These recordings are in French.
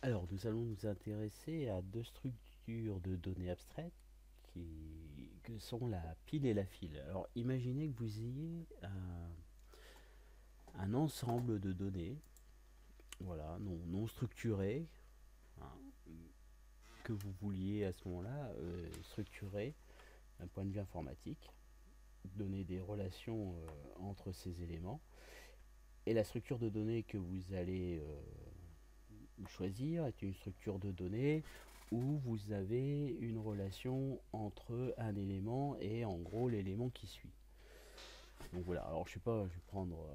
Alors, nous allons nous intéresser à deux structures de données abstraites que sont la pile et la file. Alors, imaginez que vous ayez un ensemble de données, voilà, non structurées, hein, que vous vouliez à ce moment-là structurer d'un point de vue informatique, donner des relations entre ces éléments. Et la structure de données que vous allez choisir est une structure de données où vous avez une relation entre un élément et en gros l'élément qui suit. Donc voilà, alors je sais pas, je vais prendre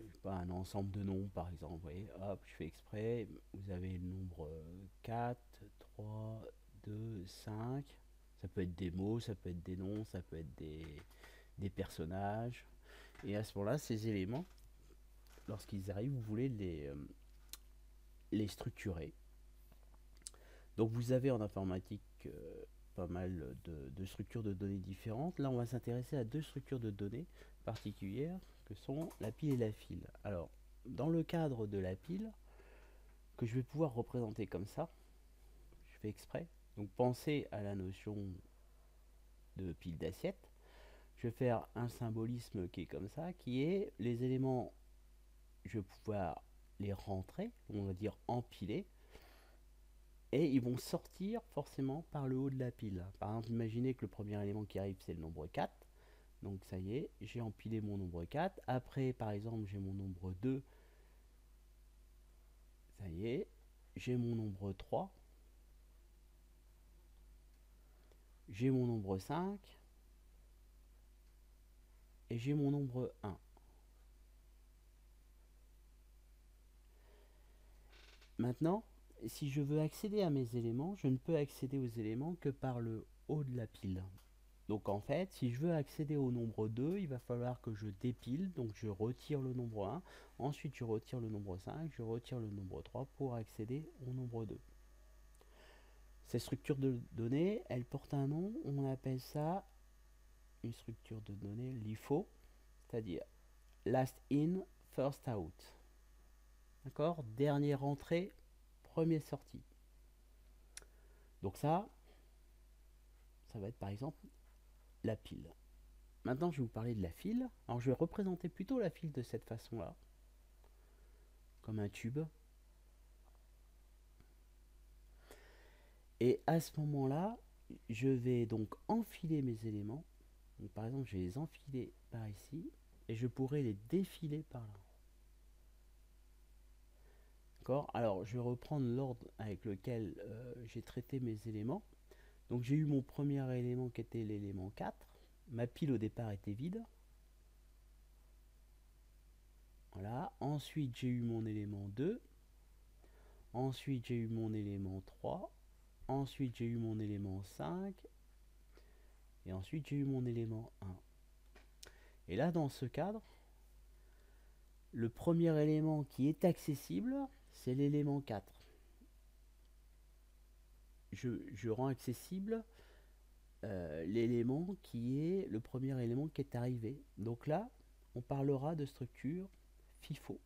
je sais pas, un ensemble de noms par exemple, vous voyez, hop, je fais exprès, vous avez le nombre 4, 3, 2, 5, ça peut être des mots, ça peut être des noms, ça peut être des personnages, et à ce moment-là, ces éléments, lorsqu'ils arrivent, vous voulez les structurer. Donc vous avez en informatique pas mal de structures de données différentes. Là, on va s'intéresser à deux structures de données particulières que sont la pile et la file. Alors, dans le cadre de la pile, que je vais pouvoir représenter comme ça, je fais exprès. Donc pensez à la notion de pile d'assiette. Je vais faire un symbolisme qui est comme ça, qui est les éléments, je vais pouvoir les rentrer, on va dire empiler, et ils vont sortir forcément par le haut de la pile. Par exemple, imaginez que le premier élément qui arrive, c'est le nombre 4. Donc ça y est, j'ai empilé mon nombre 4. Après, par exemple, j'ai mon nombre 2. Ça y est, j'ai mon nombre 3. J'ai mon nombre 5. Et j'ai mon nombre 1. Maintenant, si je veux accéder à mes éléments, je ne peux accéder aux éléments que par le haut de la pile. Donc en fait, si je veux accéder au nombre 2, il va falloir que je dépile, donc je retire le nombre 1, ensuite je retire le nombre 5, je retire le nombre 3 pour accéder au nombre 2. Cette structure de données, elle porte un nom, on appelle ça une structure de données LIFO, c'est-à-dire last in, first out. D'accord? Dernière entrée, première sortie. Donc ça va être par exemple la pile. Maintenant, je vais vous parler de la file. Alors, je vais représenter plutôt la file de cette façon-là, comme un tube. Et à ce moment-là, je vais donc enfiler mes éléments. Donc, par exemple, je vais les enfiler par ici et je pourrais les défiler par là. D'accord? Alors, je vais reprendre l'ordre avec lequel j'ai traité mes éléments. Donc, j'ai eu mon premier élément qui était l'élément 4. Ma pile au départ était vide. Voilà. Ensuite, j'ai eu mon élément 2. Ensuite, j'ai eu mon élément 3. Ensuite, j'ai eu mon élément 5. Et ensuite, j'ai eu mon élément 1. Et là, dans ce cadre, le premier élément qui est accessible, c'est l'élément 4. Je rends accessible l'élément qui est le premier élément qui est arrivé. Donc là, on parlera de structure FIFO.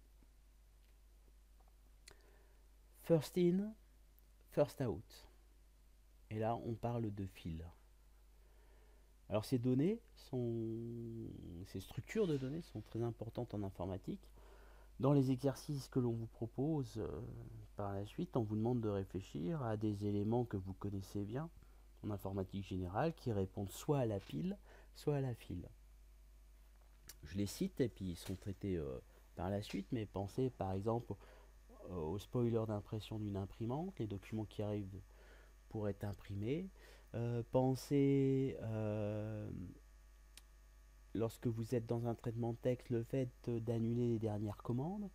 First in, first out. Et là, on parle de fil. Alors ces ces structures de données sont très importantes en informatique. Dans les exercices que l'on vous propose par la suite, on vous demande de réfléchir à des éléments que vous connaissez bien en informatique générale qui répondent soit à la pile, soit à la file. Je les cite et puis ils sont traités par la suite, mais pensez par exemple au spoiler d'impression d'une imprimante, les documents qui arrivent pour être imprimés. Pensez lorsque vous êtes dans un traitement de texte, le fait d'annuler les dernières commandes.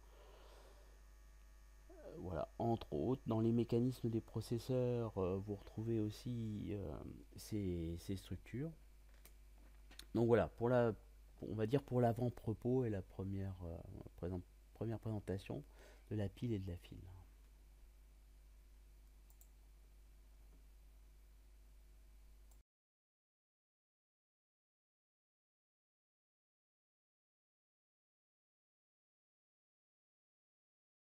Voilà, entre autres, dans les mécanismes des processeurs, vous retrouvez aussi ces structures. Donc voilà, on va dire pour l'avant-propos et la première présentation de la pile et de la file.